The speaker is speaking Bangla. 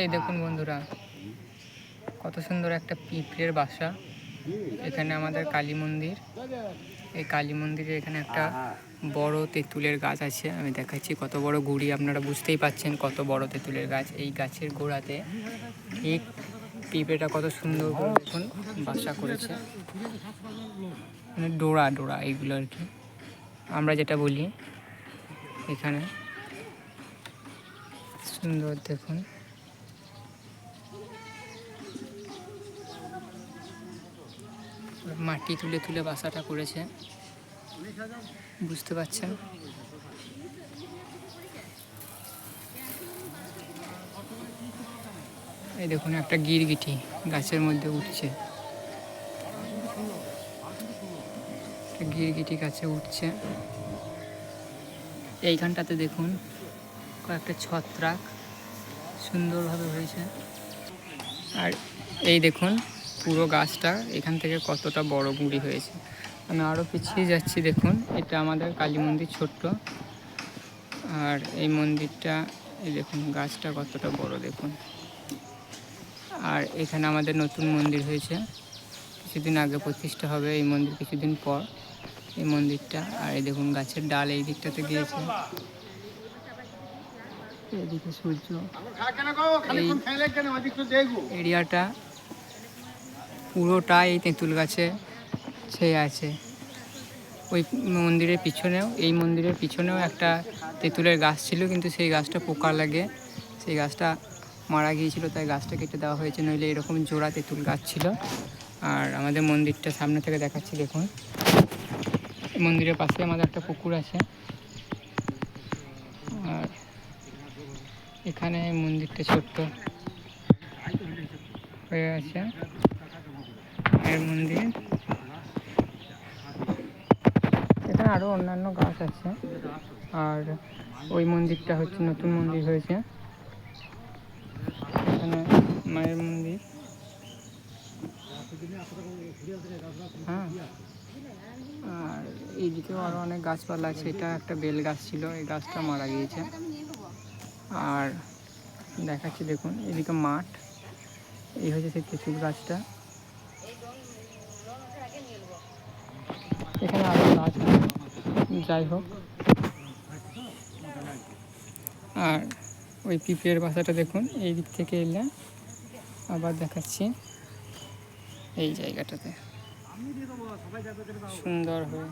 এই দেখুন বন্ধুরা, কত সুন্দর একটা পিঁপড়ের বাসা। এখানে আমাদের কালী মন্দির। এই কালী মন্দিরে এখানে একটা বড় তেঁতুলের গাছ আছে। আমি দেখাচ্ছি কত বড় গুড়ি, আপনারা বুঝতেই পাচ্ছেন কত বড় তেঁতুলের গাছ। এই গাছের গোড়াতে ঠিক পিঁপড়েটা কত সুন্দর করে দেখুন বাসা করেছে। মানে ডোরা ডোরা এইগুলো আর কি আমরা যেটা বলি এখানে। সুন্দর দেখুন, মাটি তুলে তুলে বাসাটা করেছে, বুঝতে পারছেন। এই দেখুন একটা গিরগিটি গাছের মধ্যে উঠছে, গিরগিটি গাছে উঠছে। এইখানটাতে দেখুন কয়েকটা ছত্রাক সুন্দরভাবে হয়েছে। আর এই দেখুন পুরো গাছটা এখান থেকে কতটা বড় গুঁড়ি হয়েছে। আমি আরও পিছিয়ে যাচ্ছি, দেখুন এটা আমাদের কালী মন্দির ছোট্ট। আর এই মন্দিরটা, এই দেখুন গাছটা কতটা বড় দেখুন। আর এখানে আমাদের নতুন মন্দির হয়েছে, কিছুদিন আগে প্রতিষ্ঠা হবে এই মন্দির, কিছুদিন পর এই মন্দিরটা। আর এই দেখুন গাছের ডাল এই দিকটাতে গিয়েছে, এদিকে সূর্য। এই এরিয়াটা পুরোটা এই তেঁতুল গাছে ছেয়ে আছে। ওই মন্দিরের পিছনেও, এই মন্দিরের পিছনেও একটা তেঁতুলের গাছ ছিল, কিন্তু সেই গাছটা পোকা লাগে, সেই গাছটা মারা গিয়েছিল, তাই গাছটা কেটে দেওয়া হয়েছে। নইলে এরকম জোড়া তেঁতুল গাছ ছিল। আর আমাদের মন্দিরটা সামনে থেকে দেখাচ্ছি দেখুন। মন্দিরের পাশে আমাদের একটা পুকুর আছে। আর এখানে মন্দিরটা ছোট্ট হয়ে আছে এর মন্দির। এখানে আরও অন্যান্য গাছ আছে। আর ওই মন্দিরটা হচ্ছে নতুন মন্দির হয়েছে, এখানে মায়ের মন্দির। হ্যাঁ, আর এইদিকেও আরও অনেক গাছপালা আছে। এটা একটা বেল গাছ ছিল, এই গাছটা মারা গিয়েছে। আর দেখাচ্ছি দেখুন এদিকে মাঠ, এই হচ্ছে সেই তেঁতুল গাছটা। এখানে আরও গাছ আছে, যাই হোক। আর ওই পিঁপড়ের বাসাটা দেখুন, এই দিক থেকে এলে আবার দেখাচ্ছি এই জায়গাটাতে সুন্দর হয়ে।